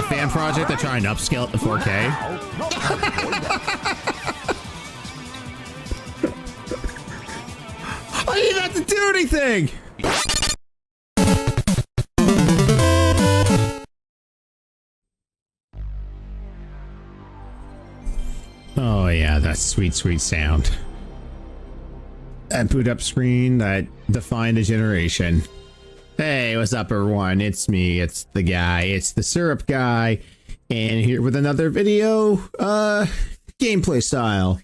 fan project to try and upscale it to 4K. I didn't have to do anything. Oh yeah, that sweet, sweet sound. That boot up screen that defined a generation. Hey, what's up everyone? It's me, it's the guy, it's the syrup guy, and here with another video, gameplay style.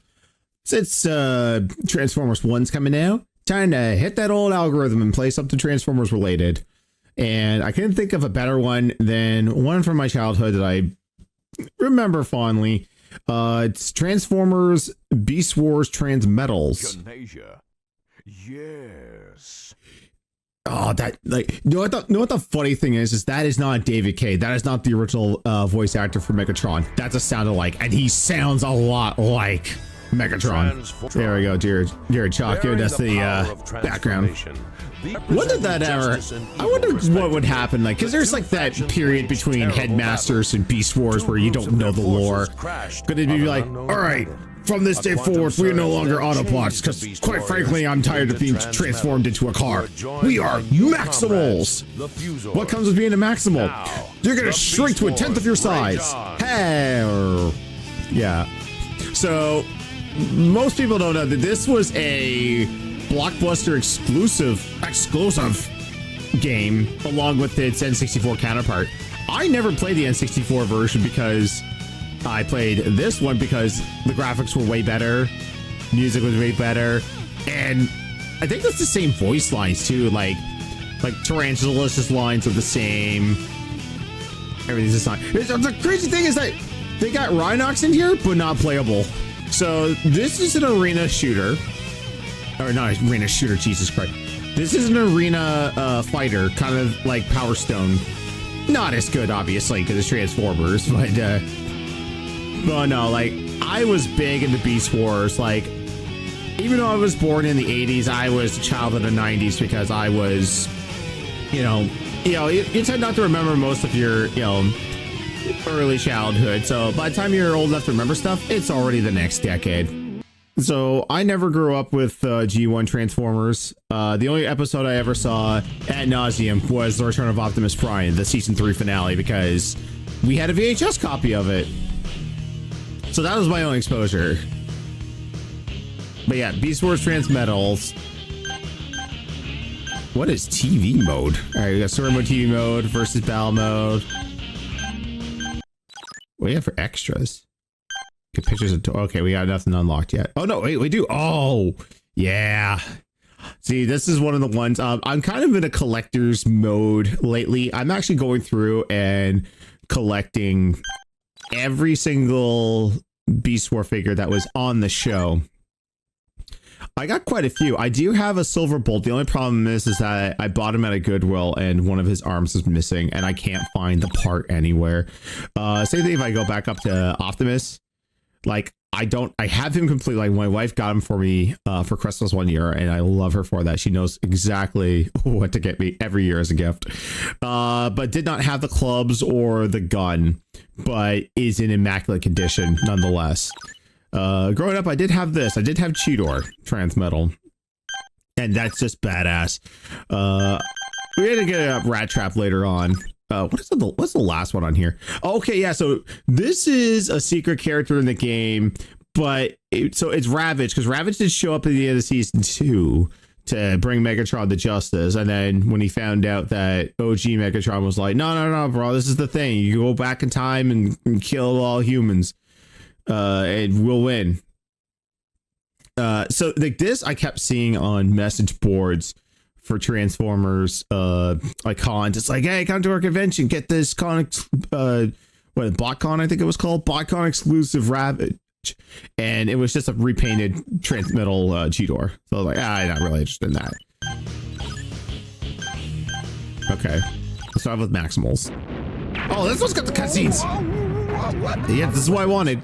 Since Transformers 1's coming out, time to hit that old algorithm and play something Transformers related. And I couldn't think of a better one than one from my childhood that I remember fondly. It's Transformers Beast Wars Transmetals. Yes. Oh, that, like, you know what the funny thing is that is not David Cage. That is not the original voice actor for Megatron. That's a sound alike, and he sounds a lot like Megatron. There we go, Jared Chalk giving us the background. What did that ever? I wonder what would happen, like, because there's like that period between Headmasters and Beast Wars where you don't know the lore. Could it be like, all right, from this day forward, we are no longer Autobots, because quite frankly, I'm tired of being transformed into a car. We are Maximals. What comes with being a Maximal? You're gonna shrink to 1/10 of your size. Hey, yeah. So most people don't know that this was a Blockbuster exclusive game along with its N64 counterpart. I never played the N64 version because I played this one because the graphics were way better, music was way better, and I think that's the same voice lines too. Like Tarantula's lines are the same. Everything's the same. The crazy thing is that they got Rhinox in here, but not playable. So this is an arena shooter. Or not arena shooter, Jesus Christ. This is an arena fighter, kind of like Power Stone. Not as good, obviously, because it's Transformers, but no, like, I was big into Beast Wars. Like, even though I was born in the 80s, I was a child of the 90s because I was, you tend not to remember most of your, early childhood. So by the time you're old enough to remember stuff, it's already the next decade. So I never grew up with G1 Transformers. The only episode I ever saw ad nauseum was The Return of Optimus Prime, the season 3 finale, because we had a VHS copy of it. So that was my only exposure. But yeah, Beast Wars Transmetals. What is TV mode? All right, we got story mode, TV mode, versus battle mode. What do you have for extras? Get pictures of, okay, we got nothing unlocked yet. Oh no, wait, we do. Oh yeah. See, this is one of the ones, I'm kind of in a collector's mode lately. I'm actually going through and collecting every single Beast War figure that was on the show. I got quite a few. I do have a Silver Bolt. The only problem is that I bought him at a Goodwill and one of his arms is missing and I can't find the part anywhere. Same thing if I go back up to Optimus. Like, I have him completely. Like, my wife got him for me for Christmas one year, and I love her for that. She knows exactly what to get me every year as a gift. But did not have the clubs or the gun, but is in immaculate condition nonetheless. Growing up, I did have this. I did have Cheetor Transmetal, and that's just badass. We had to get a Rat Trap later on. What's the last one on here? Okay, yeah, so this is a secret character in the game, but it's Ravage, because Ravage did show up at the end of season 2 to bring Megatron to justice, and then when he found out that OG Megatron was like, no, bro, this is the thing, you go back in time and kill all humans, and we'll win. So like this, I kept seeing on message boards for Transformers icons. It's like, hey, come to our convention, get this BotCon, I think it was called, BotCon exclusive Ravage, and it was just a repainted Transmetal Cheetor. So I was like, I'm not really interested in that. Okay, let's start with Maximals. Oh, this one's got the cutscenes. Yeah, this is what I wanted.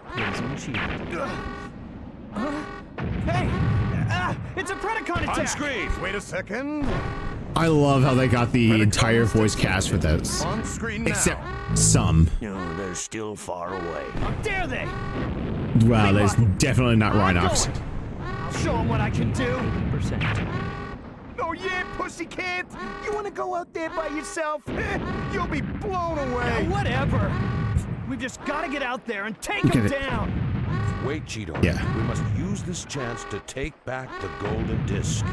Hey, it's a Predacon attack. On screen. Wait a second. I love how they got the entire voice cast for this. On screen now. Except some. No, they're still far away. How dare they? Wow, that's definitely not Rhinox. I'll show them what I can do. Percent. Oh yeah, pussycat! You wanna go out there by yourself? You'll be blown away! Whatever! We've just gotta get out there and take Look them at it. down! Wait, Cheeto. Yeah. We must use this chance to take back the golden disc.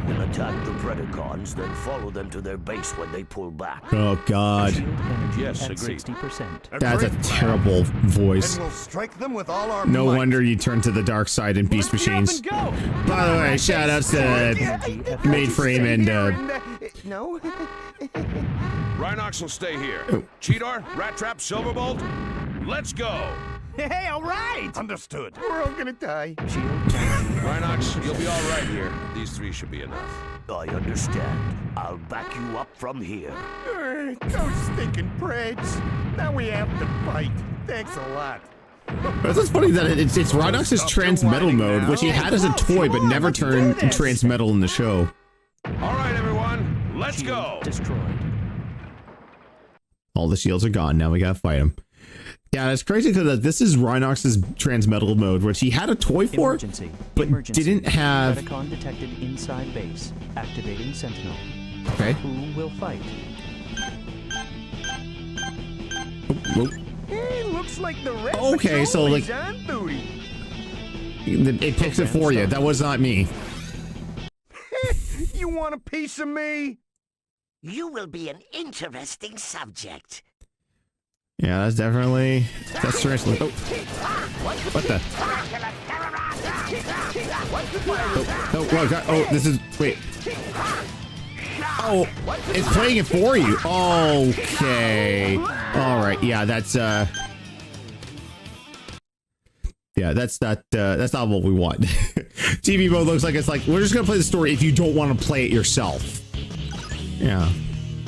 We'll attack the Predacons, then follow them to their base when they pull back. Oh God, Shield energy Yes, at agreed. 60%. that's a terrible voice. And we'll strike them with all our No might. wonder you turn to the dark side in Beast Let's get up Machines. and go. By the way, shout outs to Mainframe and No? Rhinox will stay here. Oh. Cheetor, Rat Trap, Silverbolt, let's go. Hey, all right! Understood. We're all gonna die. Shield energy. Rhinox, you'll be all right here. These three should be enough. I understand. I'll back you up from here. Those stinking preds. Now we have to fight. Thanks a lot. It's just funny that it's Rhinox's Transmetal mode, which he had as a toy but never turned Transmetal in the show. All right, everyone, let's Shield go. destroyed. All the shields are gone. Now we gotta fight him. Yeah, it's crazy because this is Rhinox's Transmetal mode, which he had a toy for, Emergency. but Emergency. didn't have. Predacon detected inside base. Activating Sentinel. Okay. Who will fight? Whoa. Hey, looks like the red Okay, so, patrol like- is on duty. It picks it for you. That was not me. You want a piece of me? You will be an interesting subject. Yeah, that's definitely. That's seriously. Oh. What the? Oh, oh, God. Oh, this is. Wait. Oh, it's playing it for you. Okay. All right. Yeah, that's. Yeah, that's not what we want. TV mode looks like it's like we're just gonna play the story if you don't want to play it yourself. Yeah.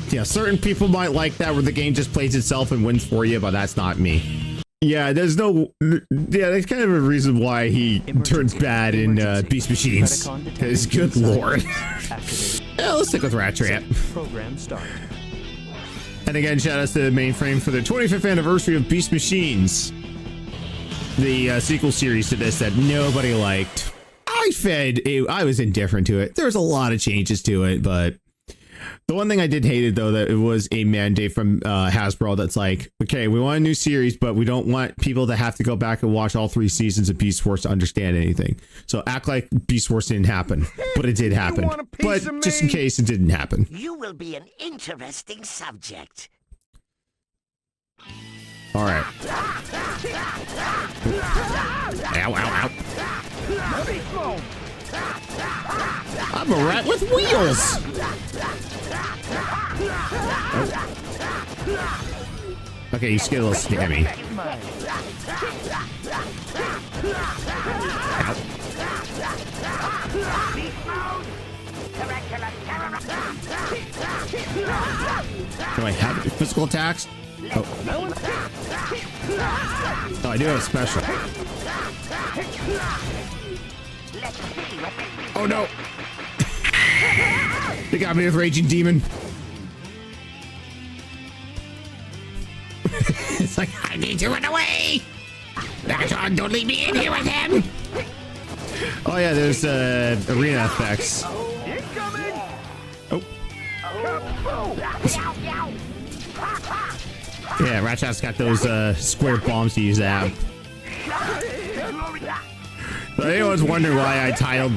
Yeah, certain people might like that where the game just plays itself and wins for you, but that's not me. Yeah, there's no. Yeah, that's kind of a reason why he turns bad in Beast Machines. Because, good lord. Yeah, let's stick with Rat Trap. Program start. And again, shout outs to Mainframe for the 25th anniversary of Beast Machines. The sequel series to this that nobody liked. I was indifferent to it. There's a lot of changes to it, but the one thing I did hate it though, that it was a mandate from Hasbro that's like, okay, we want a new series, but we don't want people to have to go back and watch all 3 seasons of Beast Wars to understand anything. So act like Beast Wars didn't happen, but it did happen. want a piece But of just in me? case it didn't happen. You will be an interesting subject. All right. Ow, ow, ow. I'm a rat with wheels. Oh. Okay, you get a little sneak at me. Ow. Do I have physical attacks? Oh. Oh, I do have a special. Oh no! They got me with Raging Demon. It's like, I need to run away! Backshot, don't leave me in here with him! Oh yeah, there's arena effects. Incoming! Oh. Yeah, Ratchat's got those square bombs to use that. So anyone's wondering why I titled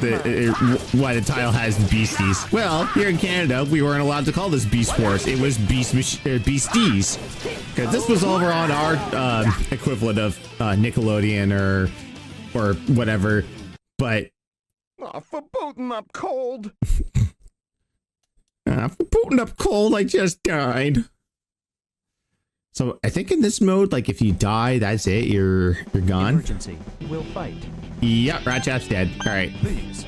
why the title has Beasties. Well, here in Canada, we weren't allowed to call this Beast Wars. It was Beasties. Because this was over on our equivalent of Nickelodeon or whatever. But Oh, for booting up cold. for booting up cold, I just died. So I think in this mode, like if you die, that's it. You're gone. Emergency. Will fight. Yep, Ratchat's dead. All right, Please.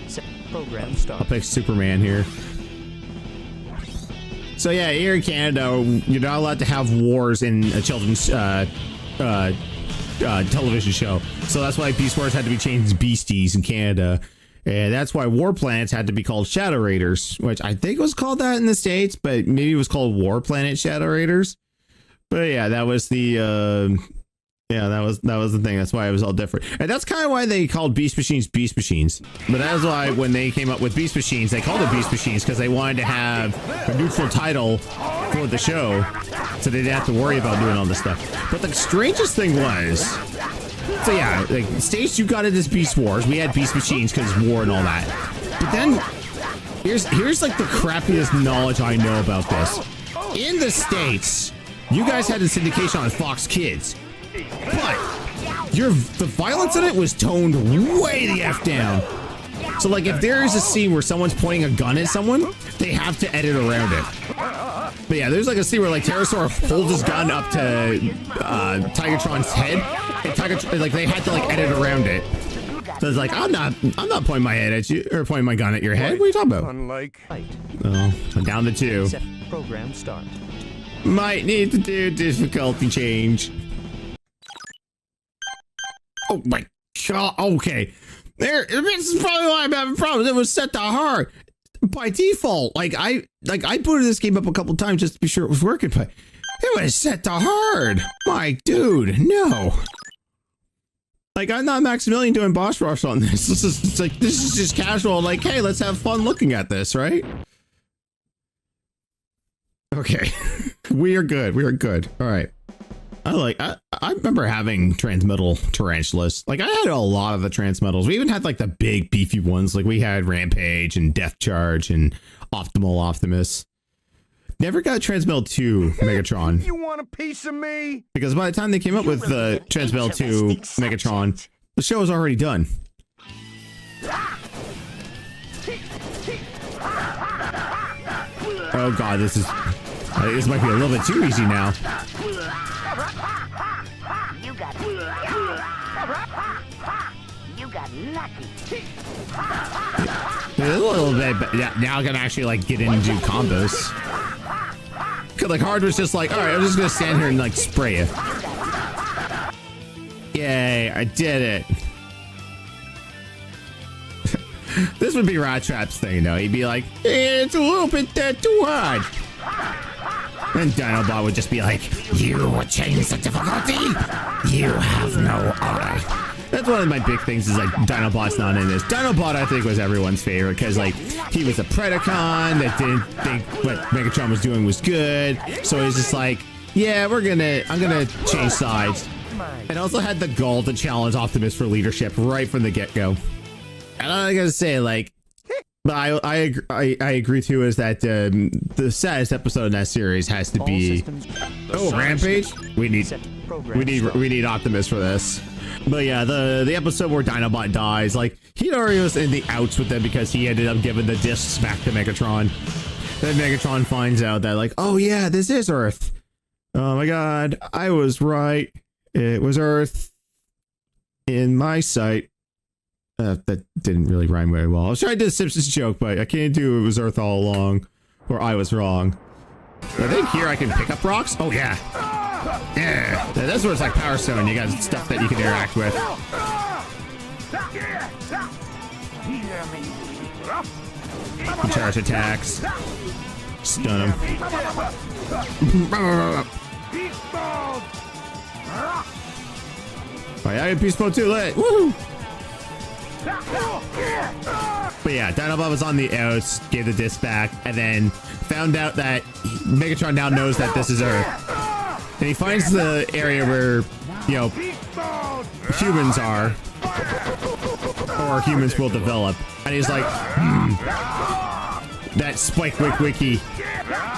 Set program I'll start. pick Superman here. So yeah, here in Canada, you're not allowed to have wars in a children's television show. So that's why Beast Wars had to be changed to Beasties in Canada. And that's why war planets had to be called Shadow Raiders, which I think was called that in the States, but maybe it was called War Planet Shadow Raiders. But yeah, that was the that was the thing. That's why it was all different. And that's kind of why they called Beast Machines Beast Machines. But that's why when they came up with Beast Machines, they called it Beast Machines because they wanted to have a neutral title for the show, so they didn't have to worry about doing all this stuff. But the strangest thing was, so yeah, like States, you got it as Beast Wars. We had Beast Machines because war and all that. But then here's like the crappiest knowledge I know about this. In the States, you guys had a syndication on Fox Kids, but the violence in it was toned way the F down. So like if there is a scene where someone's pointing a gun at someone, they have to edit around it. But yeah, there's like a scene where like Pterosaur holds his gun up to Tigatron's head, and Tigatron, like they had to like edit around it. So it's like I'm not pointing my head at you or pointing my gun at your head. What are you talking about? Unlike. Oh, I'm down to 2. Set program start. Might need to do difficulty change. Oh my god. Okay. This is probably why I'm having problems. It was set to hard by default. Like I booted this game up a couple times just to be sure it was working, but it was set to hard. My dude, no. Like I'm not Maximilian doing boss rush on this. This is just casual. Like, hey, let's have fun looking at this, right? Okay, we are good. We are good. All right. I remember having Transmetal tarantulas. Like I had a lot of the Transmetals. We even had like the big beefy ones. Like we had Rampage and Death Charge and Optimal Optimus. Never got Transmetal 2 Megatron. You want a piece of me? Because by the time they came up with the Transmetal 2 Megatron, the show was already done. Oh god, this might be a little bit too easy now. You got lucky. A little bit, but yeah, now I can actually like get in and do combos. Cause like Hard was just like, all right, I'm just gonna stand here and like spray you. Yay, I did it. This would be Rat Trap's thing though. He'd be like, it's a little bit too hard. And Dinobot would just be like, you will change the difficulty? You have no eye. That's one of my big things is like Dinobot's not in this. Dinobot I think was everyone's favorite because like he was a Predacon that didn't think what Megatron was doing was good. So he's just like, yeah, I'm gonna change sides. And also had the gall to challenge Optimus for leadership right from the get-go. And I gotta say, like, but I agree too is that the saddest episode in that series has to be Rampage. We need Optimus for this. But yeah, the episode where Dinobot dies, like he already was in the outs with them because he ended up giving the discs back to Megatron. Then Megatron finds out that like, oh yeah, this is Earth. Oh my god, I was right. It was Earth in my sight. That didn't really rhyme very well. I was trying to do a Simpsons joke, but I can't do it was Earth all along, or I was wrong. I think here I can pick up rocks. Oh yeah, yeah. That's where it's like Power Stone. You got stuff that you can interact with. Charge attacks. Stun him. Oh yeah, Beast Mode 2 lit. Woohoo! But yeah, Dinobot was on the outs, gave the disc back, and then found out that Megatron now knows that this is Earth. And he finds the area where, you know, humans are, or humans will develop. And he's like, that Spike Wiki.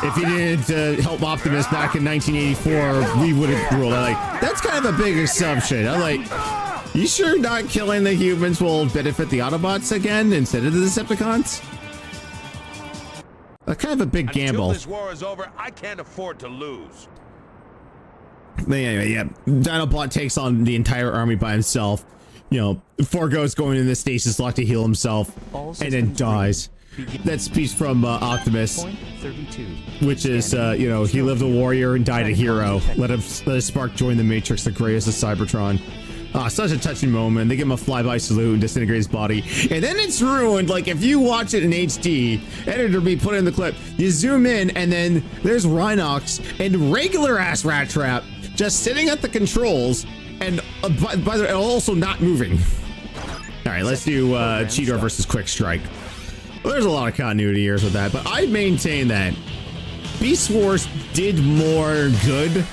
If he didn't help Optimus back in 1984, we would have ruled. I'm like, that's kind of a big assumption. I'm like, you sure not killing the humans will benefit the Autobots again instead of the Decepticons? That's kind of a big gamble. Until this war is over, I can't afford to lose. But anyway, yeah, Dinobot takes on the entire army by himself. You know, foregoes going into the stasis lock to heal himself, and then dies. That speech from Optimus, which is, you know, he lived a warrior and died a hero. Let his spark join the Matrix, the greatest of Cybertron. Such a touching moment. They give him a flyby salute and disintegrate his body. And then it's ruined. Like, if you watch it in HD, editor be put in the clip, you zoom in, and then there's Rhinox and regular ass Rat Trap just sitting at the controls and by the way, also not moving. All right, let's do Cheetor versus Quick Strike. Well, there's a lot of continuity years with that, but I maintain that Beast Wars did more good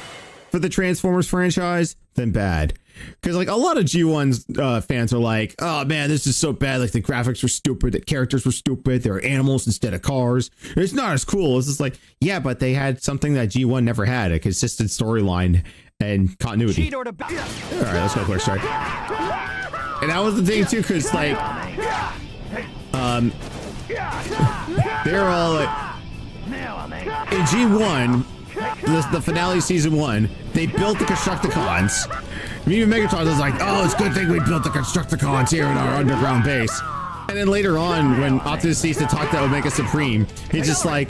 for the Transformers franchise than bad. Because like a lot of G1's fans are like, oh man, this is so bad. Like the graphics were stupid, the characters were stupid, they were animals instead of cars. It's not as cool. It's just like, yeah, but they had something that G1 never had, a consistent storyline and continuity. All right, let's go Quick Strike. And that was the thing too, because like, they're all like, in G1, the finale season 1, they built the Constructicons. Even Megatron was like, oh, it's a good thing we built the Constructicons here in our underground base. And then later on, when Optimus sees to talk to Omega Supreme, he's just like,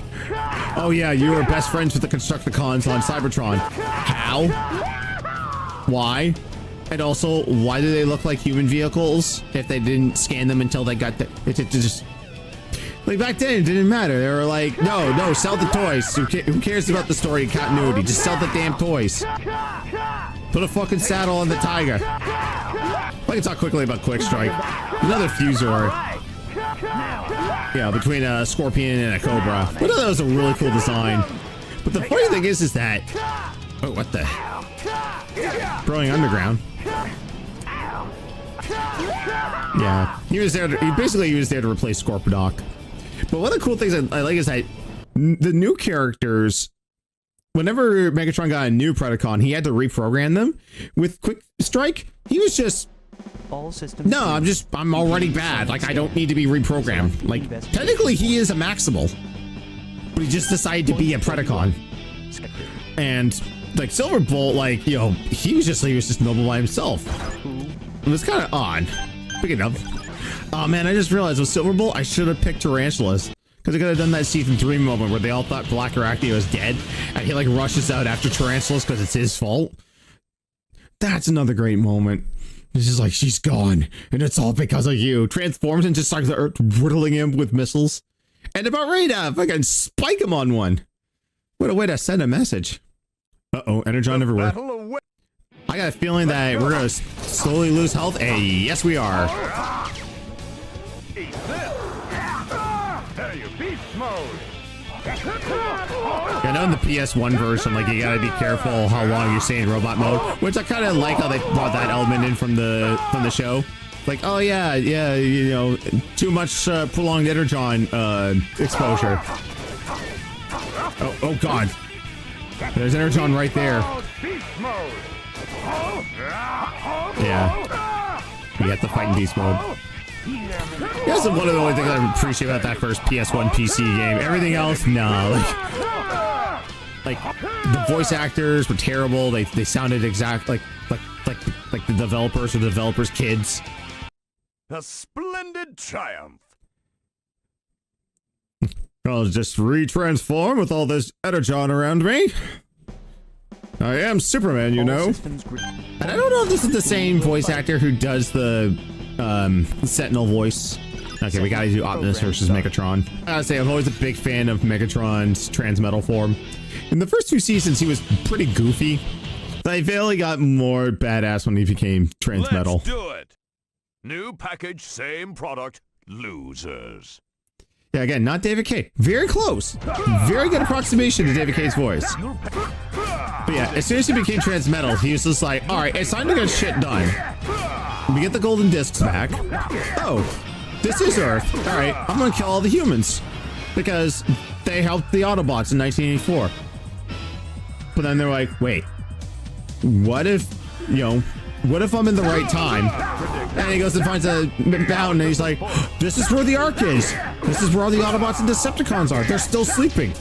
oh yeah, you were best friends with the Constructicons on Cybertron. How? Why? And also, why do they look like human vehicles if they didn't scan them until they got it just... Like back then, it didn't matter. They were like, no, sell the toys. Who cares about the story and continuity? Just sell the damn toys. Put a fucking saddle on the Tiger. I can talk quickly about Quick Strike. Another Fusor. Yeah, between a Scorpion and a Cobra. I thought that was a really cool design. But the funny thing is that... Oh, what the... Growing Underground. Yeah, he was there. He was there to replace Scorponok. But one of the cool things I like is that the new characters, whenever Megatron got a new Predacon, he had to reprogram them. With Quick Strike, he was just, all systems. no, I'm already bad. Like, I don't need to be reprogrammed. Like, technically he is a Maximal, but he just decided to be a Predacon. And like Silverbolt, like, you know, he was just noble by himself. It was kind of odd. Speaking of, oh man, I just realized with Silverbolt, I should have picked Tarantulas. Because I could have done that season 3 moment where they all thought Black Arachne was dead, and he like rushes out after Tarantulas because it's his fault. That's another great moment. It's just like, she's gone, and it's all because of you. Transforms and just starts riddling him with missiles. And about ready to fucking spike him on one. What a way to send a message. Uh-oh, Energon everywhere. I got a feeling that we're gonna slowly lose health. Hey, yes we are. I know in the PS1 version, like, you gotta be careful how long you're staying in robot mode, which I kind of like how they brought that element in from the show. Like, oh yeah, you know, too much prolonged Energon exposure. Oh god, there's Energon right there. Yeah, you got the fight in beast mode. That's one of the only things I appreciate about that first PS1 PC game. Everything else, no. Like the voice actors were terrible. They sounded exact like the developers or the developers' kids. A splendid triumph. I'll just retransform with all this Energon around me. I am Superman, you know. And I don't know if this is the same voice actor who does the Sentinel voice. Okay, we gotta do Optimus versus Megatron. I gotta say, I'm always a big fan of Megatron's Transmetal form. In the first 2 seasons, he was pretty goofy. But he really got more badass when he became Transmetal. Let's do it. New package, same product, losers. Yeah, again, not David K. Very close. Very good approximation to David K's voice. But yeah, as soon as he became Transmetal, he was just like, all right, it's time to get shit done. We get the golden discs back. Oh, this is Earth. All right, I'm gonna kill all the humans because they helped the Autobots in 1984. But then they're like, wait, what if, you know, what if I'm in the right time? And he goes and finds a mountain and he's like, this is where the Ark is. This is where all the Autobots and Decepticons are. They're still sleeping.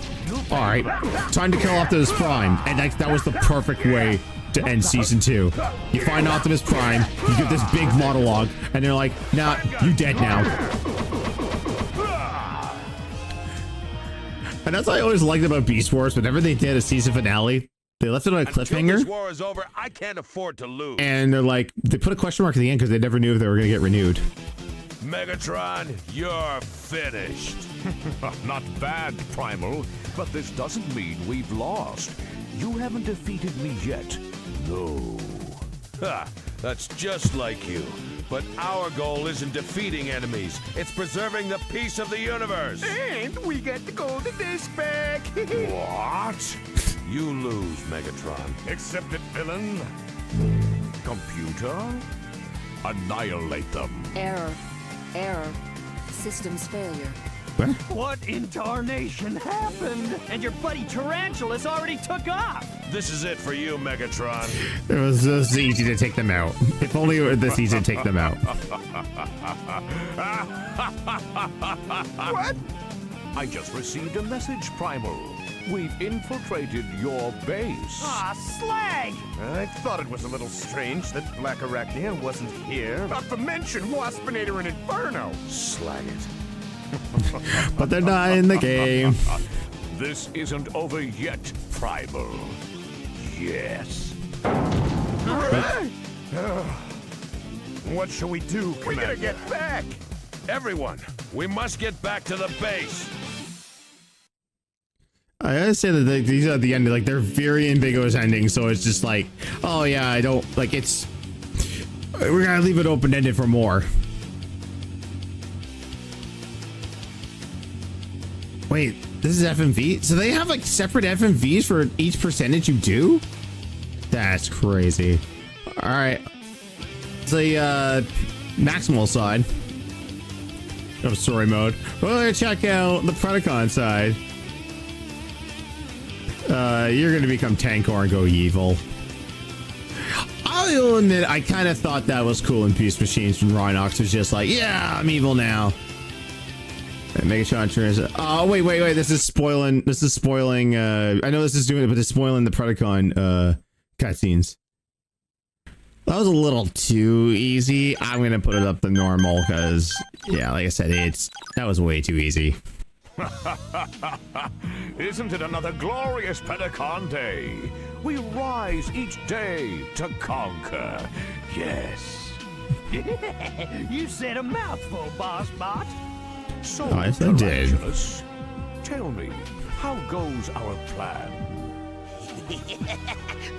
All right, time to kill Optimus Prime. And that was the perfect way to end season 2. You find Optimus Prime, you get this big monologue, and they're like, nah, you dead now. And that's what I always liked about Beast Wars. Whenever they did a season finale, They left it on a Until cliffhanger. this war is over, I can't afford to lose. And they're like, they put a question mark at the end because they never knew if they were going to get renewed. Megatron, you're finished. Not bad, Primal, but this doesn't mean we've lost. You haven't defeated me yet. No. Ha! That's just like you. But our goal isn't defeating enemies. It's preserving the peace of the universe. And we got the golden disc back. What? You lose, Megatron. Accept it, villain. Computer? Annihilate them. Error. Error. Systems failure. What in tarnation happened? And your buddy Tarantula's already took off. This is it for you, Megatron. It was this easy to take them out. If only it were this easy to take them out. What? I just received a message, Primal. We've infiltrated your base. Aw, slag! I thought it was a little strange that Black Arachnia wasn't here. Not to mention Waspinator and Inferno. Slag it. But they're not in the game. This isn't over yet, Primal. Yes. What shall we do, Commander? We gotta get back! Everyone, we must get back to the base. I gotta say that these are the end, like they're very ambiguous endings, so it's just like, oh yeah, I don't like it's. We're gonna leave it open ended for more. Wait, this is FMV? So they have like separate FMVs for each percentage you do? That's crazy. All right, it's the maximal side of story mode. We're gonna check out the Predacon side. You're gonna become Tankor and go evil. I'll admit, I kind of thought that was cool in Peace Machines when Rhinox was just like, yeah, I'm evil now. And Megatron turns. Oh wait, this is spoiling. I know this is doing it, but it's spoiling the Predacon cutscenes. That was a little too easy. I'm gonna put it up to normal because, yeah, like I said, that was way too easy. Isn't it another glorious Predacon day? We rise each day to conquer. Yes. You said a mouthful, Boss Bot. So, Yes, I did. Tarantulas, tell me, how goes our plan?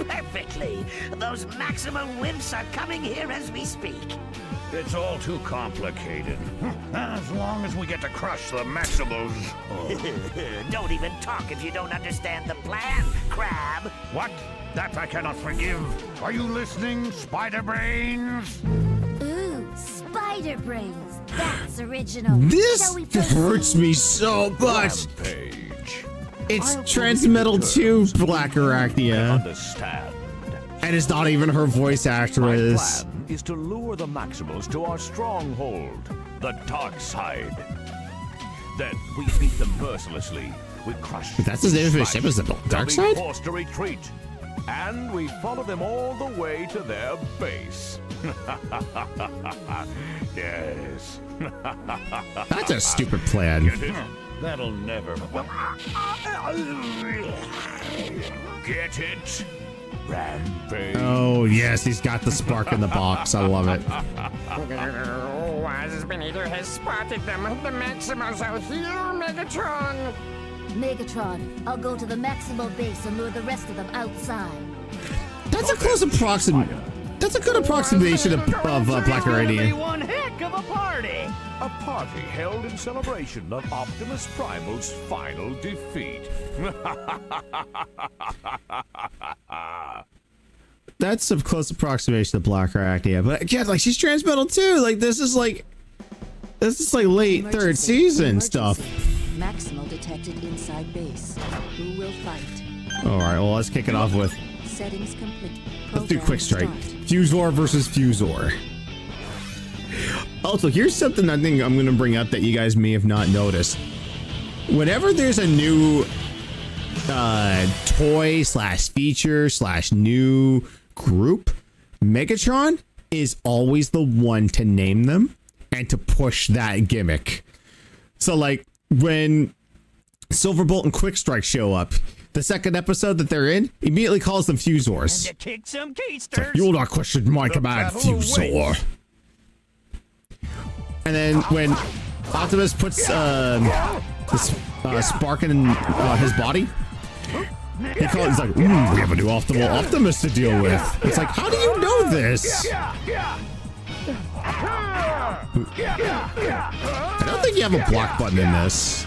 Perfectly. Those Maximum wimps are coming here as we speak. It's all too complicated. As long as we get to crush the Maximals. Don't even talk if you don't understand the plan, Crab. What? That I cannot forgive. Are you listening, Spider Brains? Ooh, spider brains. That's original. This Shall we proceed? hurts me so much. Rampage. It's I'll Transmetal believe 2 the Black terms. Arachnia. Understand. And it's not even her voice My actress. plan is to lure the Maximals to our stronghold, the dark side. Then we beat them mercilessly. We crush. That's his name of his smash. ship, is the They'll dark be side? forced to retreat, and we follow them all the way to their base. Yes. That's a stupid plan. Get it? That'll never. Get it? Rampage. Oh yes, he's got the spark in the box. I love it. Waspinator has spotted them. The Maximals are here, Megatron. Megatron, I'll go to the Maximal base and lure the rest of them outside. That's a close approximation. That's a good approximation of Black It's gonna be Arachnia. one heck of a party. A party held in celebration of Optimus Primal's final defeat. That's a close approximation of Black Arachnia. But again, like she's Transmetal too. Like this is like late third Emergency. season stuff. Maximal detected inside base. Who will fight? All right, well let's kick it off with Settings complete. let's do Program Quick Strike. start. Fusor versus Fusor. Also, here's something I think I'm going to bring up that you guys may have not noticed. Whenever there's a new toy slash feature slash new group, Megatron is always the one to name them and to push that gimmick. So like when Silverbolt and Quick Strike show up, the second episode that they're in, immediately calls them Fusors. And to kick some keysters. You will not question my command, Fusor. And then when Optimus puts this spark in his body, he's like, we have a new optimal Optimus to deal with. It's like, how do you know this? I don't think you have a block button in this.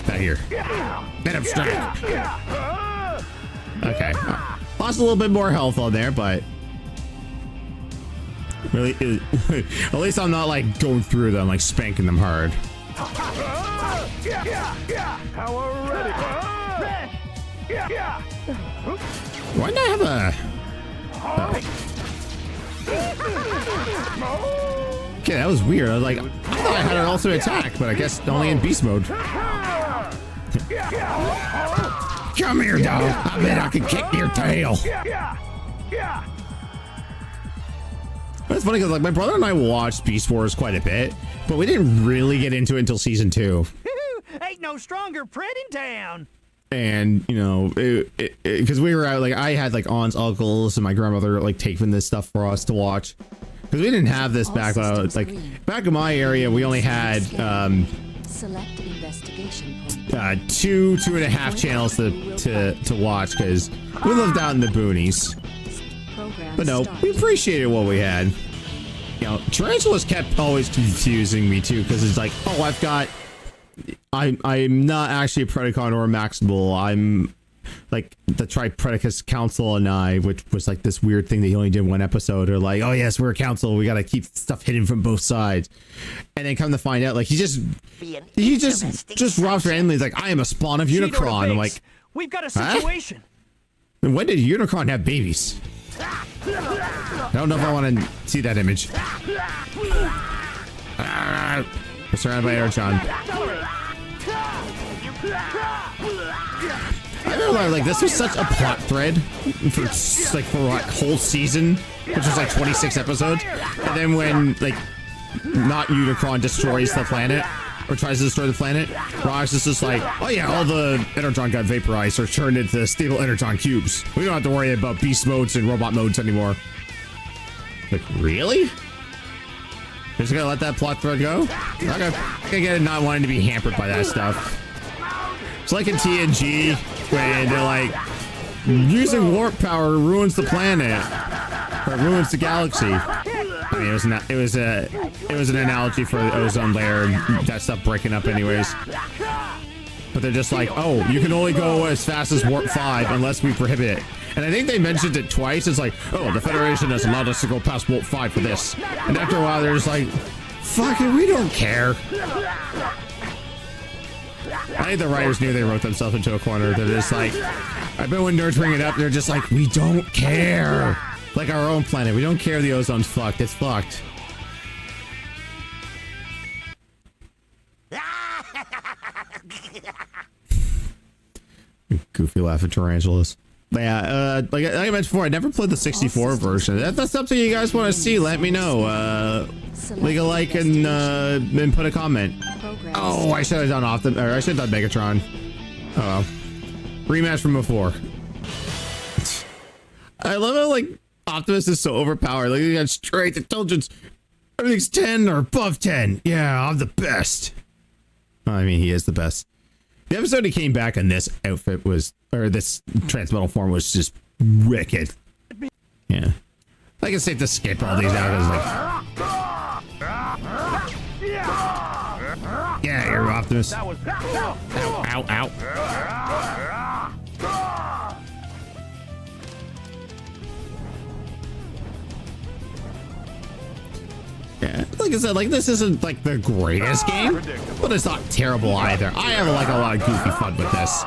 Back here. Get him straight. Okay. Lost a little bit more health on there, but really, at least I'm not like going through them, like spanking them hard. Why not have a? Okay, that was weird. I was like, I thought I had an ultimate attack, but I guess only in beast mode. Come here, dog. I bet I can kick your tail. It's funny because like my brother and I watched Beast Wars quite a bit, but we didn't really get into it until season 2. Ain't no stronger print in town. And you know, because we were out, like I had like aunts, uncles, and my grandmother like taking this stuff for us to watch because we didn't have this back. Like back in my area, we only had select investigation point. 2.5 channels to watch because we lived out in the boonies. But no, we appreciated what we had. You know, Tarantulas kept always confusing me too because it's like, oh, I'm not actually a Predacon or a Maximal. I'm like the Tripredacus Council and I, which was like this weird thing that he only did one episode. Or like, oh yes, we're a council. We gotta keep stuff hidden from both sides. And then come to find out, like he just drops randomly. He's like, I am a spawn of Unicron. I'm like, we've got a situation. Huh? When did Unicron have babies? I don't know if I want to see that image. We're surrounded by Energon. I remember like this was such a plot thread for like whole season, which was like 26 episodes. And then when like not Unicron destroys the planet or tries to destroy the planet, Rox is just like, oh yeah, all the Energon got vaporized or turned into stable Energon cubes. We don't have to worry about beast modes and robot modes anymore. Like, really? Just gonna let that plot thread go? Okay. I can get it not wanting to be hampered by that stuff. It's like in TNG when they're like, using warp power ruins the planet or ruins the galaxy. I mean, it was an analogy for the ozone layer and that stuff breaking up anyways. But they're just like, oh, you can only go as fast as warp 5 unless we prohibit it. And I think they mentioned it twice. It's like, oh, the Federation has allowed us to go past warp 5 for this. And after a while, they're just like, fuck it, we don't care. I think the writers knew they wrote themselves into a corner. They're just like, I bet when nerds bring it up, they're just like, we don't care. Like our own planet. We don't care if the ozone's fucked. It's fucked. Goofy laugh at tarantulas. Yeah, like I mentioned before, I never played the 64 version. If that's something you guys want to see, let me know. Leave a like and put a comment. Oh, I should have done I should have done Megatron. Oh well. Rematch from before. I love how like Optimus is so overpowered. Like he got strength, intelligence, everything's 10 or above 10. Yeah, I'm the best. I mean, he is the best. The episode he came back in this outfit was, or this Transmetal form was just wicked. Yeah. I can safe to skip all these out because like, yeah, you're Optimus. Ow, ow, ow. Yeah, like I said, like this isn't like the greatest game, but it's not terrible either. I have like a lot of goofy fun with this.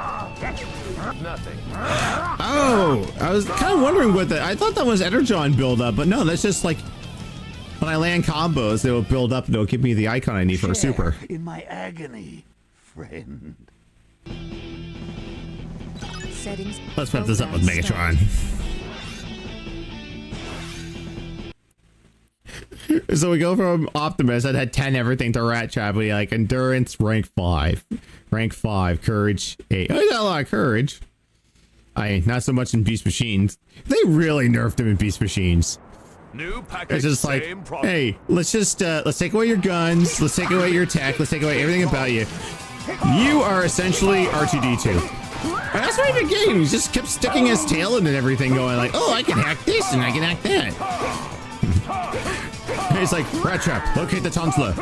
Oh, I was kind of wondering what I thought that was Energon build up, but no, that's just like when I land combos, they will build up and it'll give me the icon I need for a super. In my agony, friend. Settings. Let's put this up with Megatron. So we go from Optimus that had 10 everything to Rat Trap. We like endurance rank 5, courage 8. Oh, he got a lot of courage. Not so much in Beast Machines. They really nerfed him in Beast Machines. New package, it's just like, hey, let's take away your guns, let's take away your tech, let's take away everything about you. You are essentially R2-D2. And that's why the game, he just kept sticking his tail in and everything, going like, oh, I can hack this and I can hack that. It's like, Rat Trap, locate the Tonsla.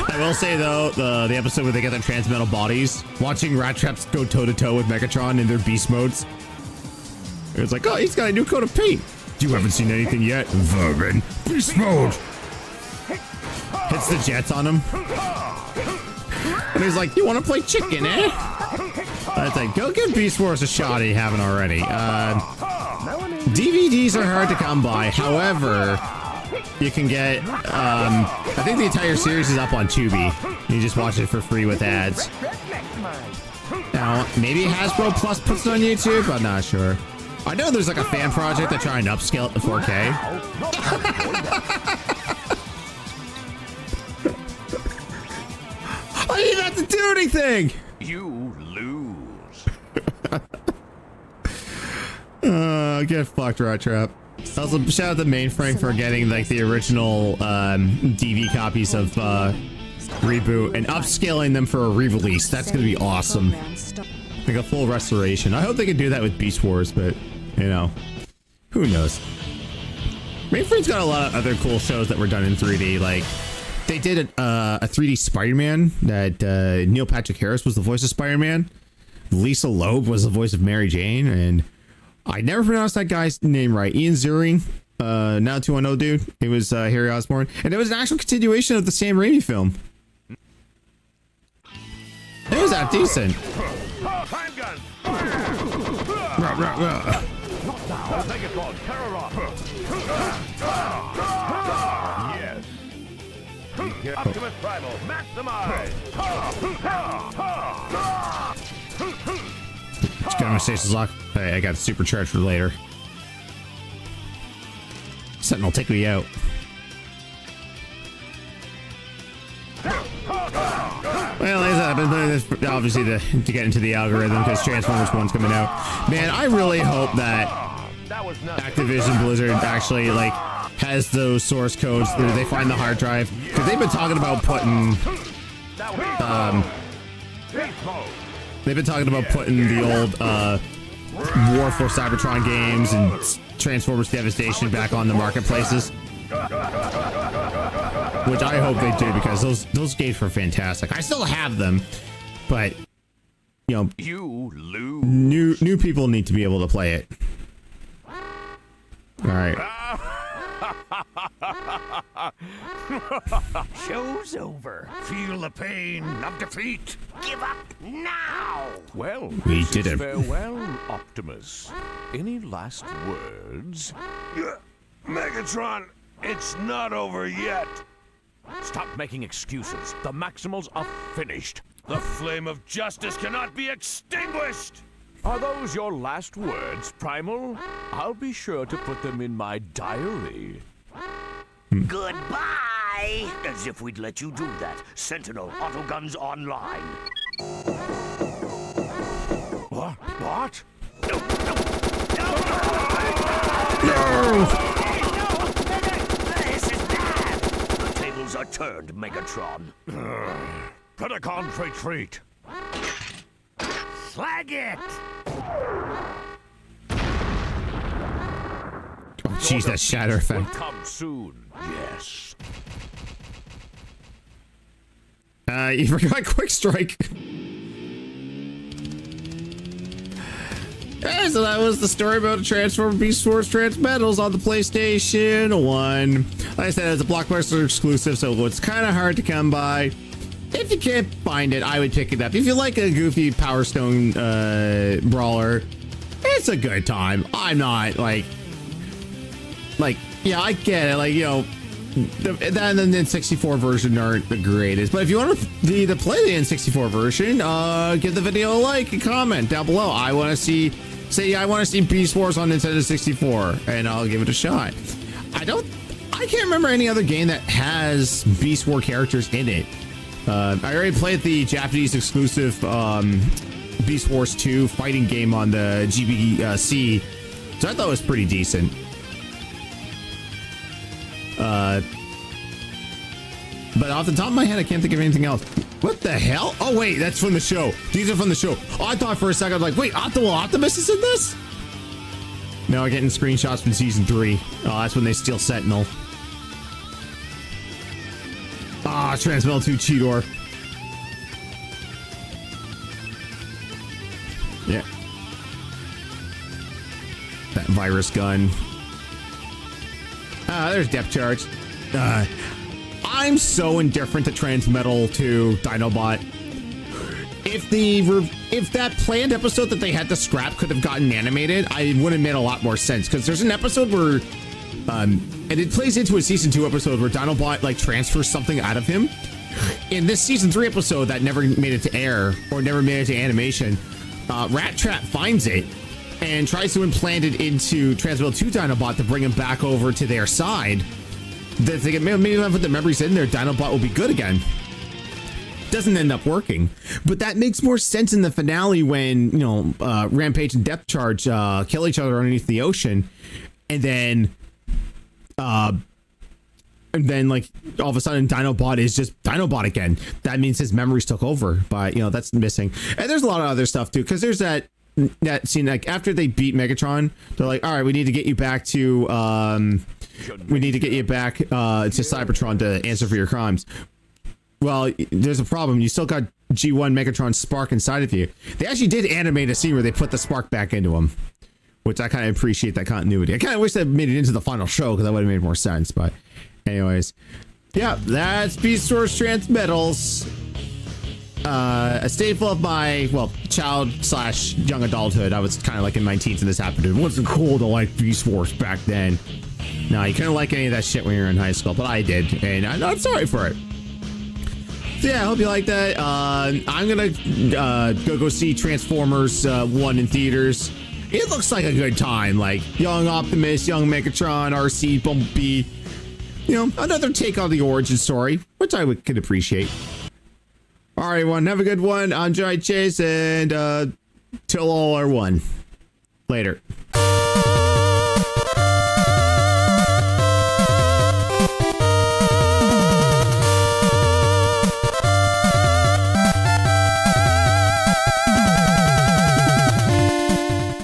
I will say though, the episode where they get their Transmetal bodies, watching Rat Traps go toe-to-toe with Megatron in their beast modes, it was like, oh, he's got a new coat of paint. You haven't seen anything yet, vermin. Beast mode. Hits the jets on him. And he's like, you want to play chicken, eh? I think, go give Beast Wars a shot if you haven't already. DVDs are hard to come by. However, you can get, I think the entire series is up on Tubi. You just watch it for free with ads. Now, maybe Hasbro Plus puts it on YouTube. I'm not sure. I know there's like a fan project that trying to upscale it to 4K. I didn't have to do anything. You lose. Get fucked, Rat Trap. Also, shout out to Mainframe for getting like the original DV copies of Reboot and upscaling them for a re-release. That's gonna be awesome. Like a full restoration. I hope they can do that with Beast Wars, but you know, who knows? Mainframe's got a lot of other cool shows that were done in 3D. Like they did a 3D Spider-Man that Neil Patrick Harris was the voice of Spider-Man. Lisa Loeb was the voice of Mary Jane, and I never pronounced that guy's name right. Ian Ziering, now 210 dude. It was Harry Osborn, and it was an actual continuation of the Sam Raimi film. It was that decent. Yes. Optimus Primal, maximize. Just got my stasis lock. Hey, I got a supercharge for later. Sentinel, take me out. Well, I've been playing this obviously to get into the algorithm because Transformers 1's coming out. Man, I really hope that Activision Blizzard actually like has those source codes. They find the hard drive because they've been talking about putting the old War for Cybertron games and Transformers Devastation back on the marketplaces, which I hope they do because those games were fantastic. I still have them, but you know, you lose. New people need to be able to play it. All right. Show's over. Feel the pain of defeat. Give up now! Well, we did it. Farewell, Optimus. Any last words? Megatron, it's not over yet. Stop making excuses. The Maximals are finished. The flame of justice cannot be extinguished. Are those your last words, Primal? I'll be sure to put them in my diary. Goodbye! As if we'd let you do that. Sentinel, autoguns online. What? No! This is bad! The tables are turned, Megatron. Predacons retreat. Flag it! Oh, jeez, that shatter effect. Will come soon. Yes. You forgot Quick Strike. Yeah, so that was the story about Transformers Beast Wars Transmetals on the PlayStation 1. Like I said, it's a Blockbuster exclusive, so it's kind of hard to come by. If you can't find it, I would pick it up. If you like a goofy Power Stone brawler, it's a good time. I'm not like, yeah, I get it. Like, you know, that and the N64 version aren't the greatest. But if you want to play the N64 version, give the video a like and comment down below. I want to see say, yeah, I want to see Beast Wars on Nintendo 64, and I'll give it a shot. I can't remember any other game that has Beast War characters in it. I already played the Japanese exclusive Beast Wars 2 fighting game on the GBC, so I thought it was pretty decent. But off the top of my head, I can't think of anything else. What the hell? Oh, wait, that's from the show. These are from the show. Oh, I thought for a second, I was like, wait, Optimus is in this? No, I'm getting screenshots from season 3. Oh, that's when they steal Sentinel. Ah, Transmetal 2 Cheetor. Yeah. That virus gun. Ah, there's depth charge. I'm so indifferent to Transmetal 2 Dinobot. If that planned episode that they had to scrap could have gotten animated, I would have made a lot more sense. Because there's an episode where, and it plays into a season 2 episode where Dinobot like transfers something out of him. In this season 3 episode that never made it to air or never made it to animation, Rat Trap finds it and tries to implant it into Transmetal 2 Dinobot to bring him back over to their side. That they can maybe put the memories in there, Dinobot will be good again. Doesn't end up working, but that makes more sense in the finale when, you know, Rampage and Depth Charge kill each other underneath the ocean, and then like all of a sudden Dinobot is just Dinobot again. That means his memories took over, but you know that's missing. And there's a lot of other stuff too, because there's that scene like after they beat Megatron, they're like, all right, we need to get you back to Cybertron to answer for your crimes. Well, there's a problem. You still got G1 Megatron's spark inside of you. They actually did animate a scene where they put the spark back into him, which I kind of appreciate that continuity. I kind of wish they made it into the final show because that would have made more sense. But anyways, yeah, that's Beast Wars Transmetals. A staple of my, well, child/young adulthood. I was kind of like in my teens when this happened. It wasn't cool to like Beast Wars back then. No, you couldn't like any of that shit when you were in high school, but I did, and I'm sorry for it. So yeah, I hope you like that. I'm gonna go see Transformers 1 in theaters. It looks like a good time. Like young Optimus, young Megatron, RC, Bumblebee. You know, another take on the origin story, which I could appreciate. All right, everyone, have a good one. I'm Johnny Chase, and till all are one. Later.